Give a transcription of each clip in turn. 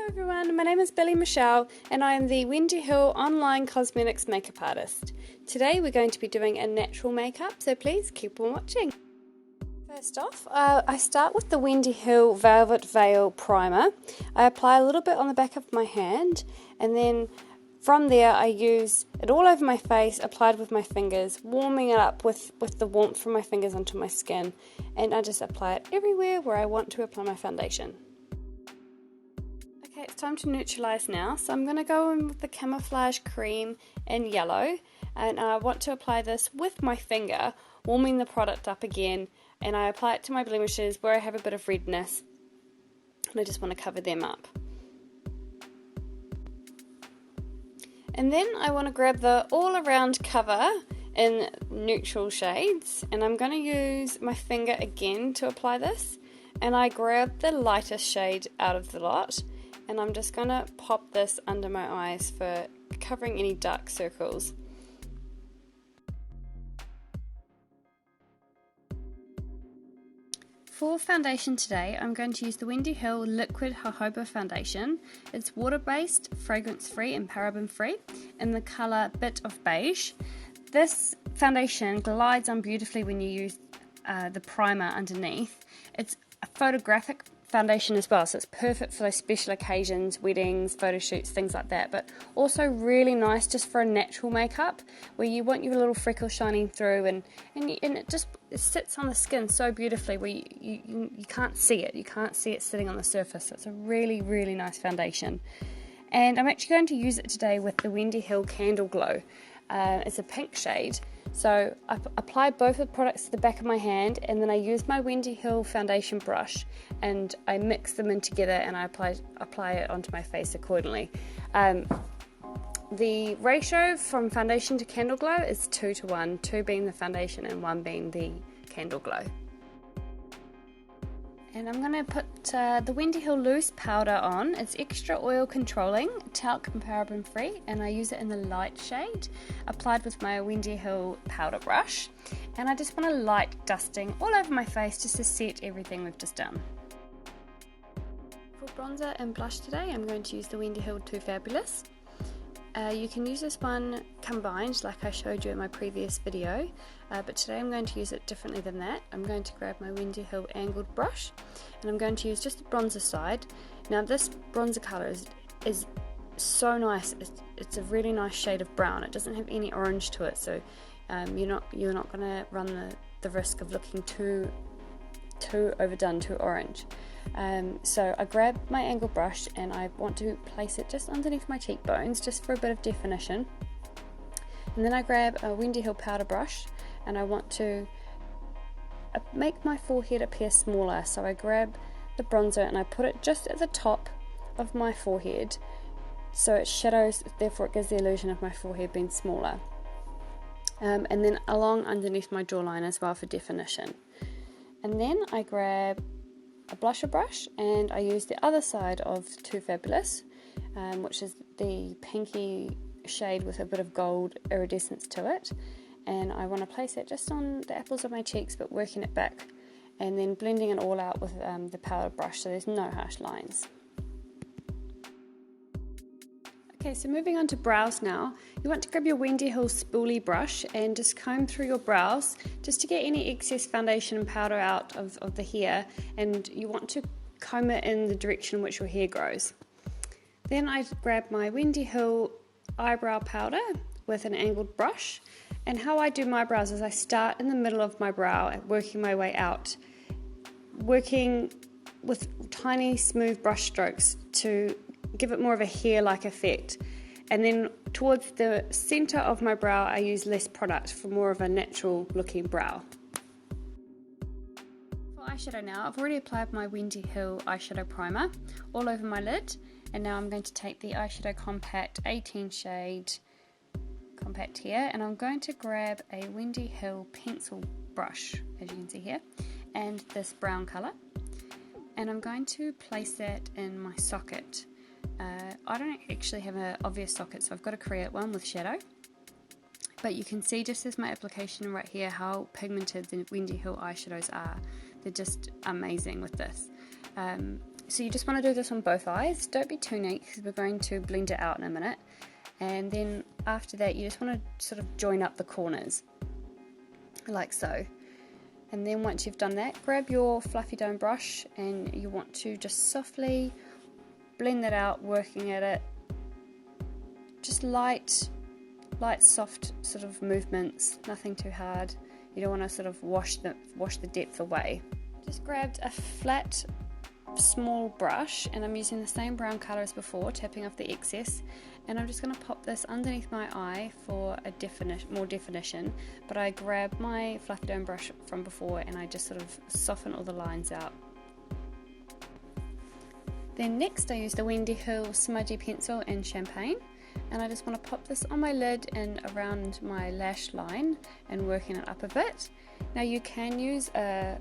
Everyone, my name is Billie Michelle and I am the Wendy Hill online cosmetics makeup artist. Today we're going to be doing a natural makeup, so please keep on watching. First off, I start with the Wendy Hill Velvet Veil Primer. I apply a little bit on the back of my hand and then from there I use it all over my face, applied with my fingers, warming it up with the warmth from my fingers onto my skin, and I just apply it everywhere where I want to apply my foundation. Okay, it's time to neutralize now, so I'm going to go in with the Camouflage Cream in yellow, and I want to apply this with my finger, warming the product up again, and I apply it to my blemishes where I have a bit of redness, and I just want to cover them up. And then I want to grab the all-around cover in neutral shades, and I'm going to use my finger again to apply this, and I grab the lightest shade out of the lot, and I'm just going to pop this under my eyes for covering any dark circles. For foundation today, I'm going to use the Wendy Hill Liquid Jojoba Foundation. It's water-based, fragrance-free and paraben-free in the colour Bit of Beige. This foundation glides on beautifully when you use the primer underneath. It's a photographic foundation as well, so it's perfect for those special occasions, weddings, photo shoots, things like that, but also really nice just for a natural makeup where you want your little freckles shining through, and it sits on the skin so beautifully where you can't see it sitting on the surface. So it's a really nice foundation, and I'm actually going to use it today with the Wendy Hill Candle Glow. It's a pink shade. So I apply both of the products to the back of my hand, and then I use my Wendy Hill foundation brush and I mix them in together, and I apply it onto my face accordingly. The ratio from foundation to candle glow is 2 to 1, 2 being the foundation and 1 being the candle glow. And I'm going to put the Wendy Hill Loose Powder on. It's extra oil controlling, talc and paraben free, and I use it in the light shade, applied with my Wendy Hill powder brush. And I just want a light dusting all over my face just to set everything we've just done. For bronzer and blush today, I'm going to use the Wendy Hill Too Fabulous. You can use this one combined like I showed you in my previous video, but today I'm going to use it differently than that. I'm going to grab my Wendy Hill angled brush and I'm going to use just the bronzer side. Now this bronzer colour is so nice. It's a really nice shade of brown. It doesn't have any orange to it, so you're not going to run the risk of looking too overdone, too orange. So I grab my angled brush and I want to place it just underneath my cheekbones just for a bit of definition, and then I grab a Wendy Hill powder brush and I want to make my forehead appear smaller. So I grab the bronzer and I put it just at the top of my forehead so it shadows, therefore it gives the illusion of my forehead being smaller, and then along underneath my jawline as well for definition. And then I grab a blusher brush and I use the other side of Too Fabulous, which is the pinky shade with a bit of gold iridescence to it, and I want to place it just on the apples of my cheeks but working it back and then blending it all out with the powder brush so there's no harsh lines. Okay, so moving on to brows now. You want to grab your Wendy Hill spoolie brush and just comb through your brows just to get any excess foundation and powder out of the hair, and you want to comb it in the direction in which your hair grows. Then I grab my Wendy Hill eyebrow powder with an angled brush, and how I do my brows is I start in the middle of my brow and working my way out, working with tiny smooth brush strokes to give it more of a hair-like effect, and then towards the center of my brow I use less product for more of a natural looking brow. For eyeshadow now, I've already applied my Wendy Hill eyeshadow primer all over my lid, and now I'm going to take the eyeshadow compact 18 shade compact here, and I'm going to grab a Wendy Hill pencil brush, as you can see here, and this brown colour, and I'm going to place that in my socket. I don't actually have an obvious socket, so I've got to create one with shadow, but you can see just as my application right here how pigmented the Wendy Hill eyeshadows are. They're just amazing with this. So you just want to do this on both eyes. Don't be too neat because we're going to blend it out in a minute. And then after that, you just want to sort of join up the corners, like so. And then once you've done that, grab your fluffy dome brush and you want to just softly blend that out, working at it. Just light, soft sort of movements, nothing too hard. You don't want to sort of wash the depth away. Just grabbed a flat, small brush, and I'm using the same brown colour as before, tapping off the excess. And I'm just going to pop this underneath my eye for a more definition, but I grab my fluffy dome brush from before and I just sort of soften all the lines out. Then next I use the Wendy Hill Smudgy Pencil in Champagne, and I just want to pop this on my lid and around my lash line and working it up a bit. Now you can use an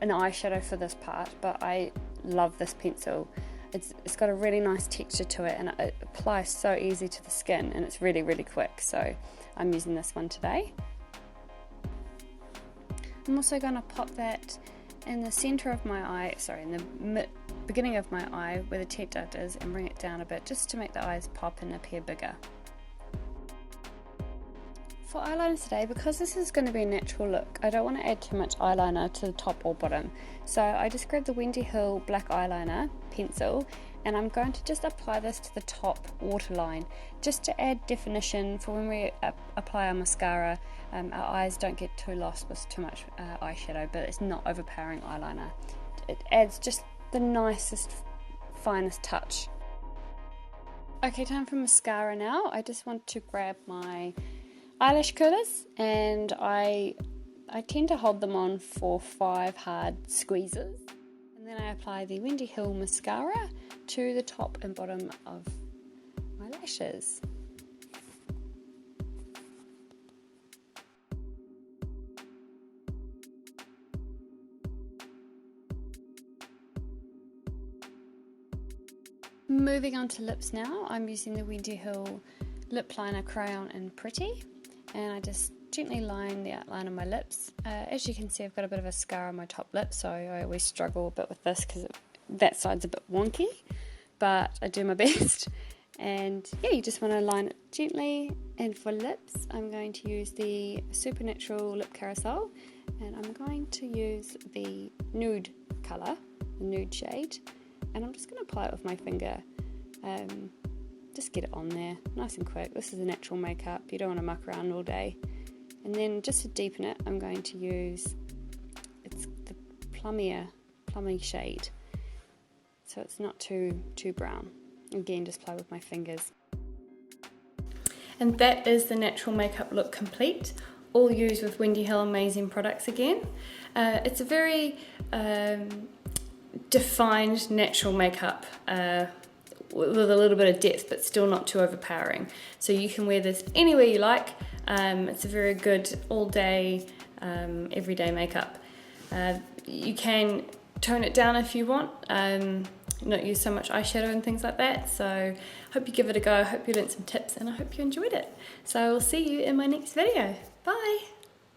eyeshadow for this part, but I love this pencil. It's got a really nice texture to it and it applies so easy to the skin, and it's really quick, so I'm using this one today. I'm also going to pop that in the centre of my eye, in the beginning of my eye where the tear duct is, and bring it down a bit just to make the eyes pop and appear bigger. For eyeliner today, because this is going to be a natural look, I don't want to add too much eyeliner to the top or bottom. So I just grabbed the Wendy Hill black eyeliner pencil and I'm going to just apply this to the top waterline just to add definition for when we apply our mascara. Our eyes don't get too lost with too much eyeshadow, but it's not overpowering eyeliner. It adds just the nicest, finest touch. Okay, time for mascara now. I just want to grab my eyelash curlers, and I tend to hold them on for 5 hard squeezes, and then I apply the Wendy Hill mascara to the top and bottom of my lashes. Moving on to lips now, I'm using the Wendy Hill lip liner crayon in Pretty, and I just gently line the outline of my lips. As you can see, I've got a bit of a scar on my top lip, so I always struggle a bit with this because that side's a bit wonky, but I do my best. And yeah, you just want to line it gently. And for lips, I'm going to use the Supernatural Lip Carousel, and I'm going to use the nude colour, the nude shade, and I'm just going to apply it with my finger. Just get it on there, nice and quick. This is a natural makeup, you don't want to muck around all day. And then just to deepen it, I'm going to use, it's the plummy shade, so it's not too brown. Again, just play with my fingers. And that is the natural makeup look complete, all used with Wendy Hill amazing products again. It's a very defined natural makeup with a little bit of depth, but still not too overpowering. So you can wear this anywhere you like. It's a very good all-day, everyday makeup. You can tone it down if you want, not use so much eyeshadow and things like that. So hope you give it a go, I hope you learned some tips, and I hope you enjoyed it. So I will see you in my next video. Bye!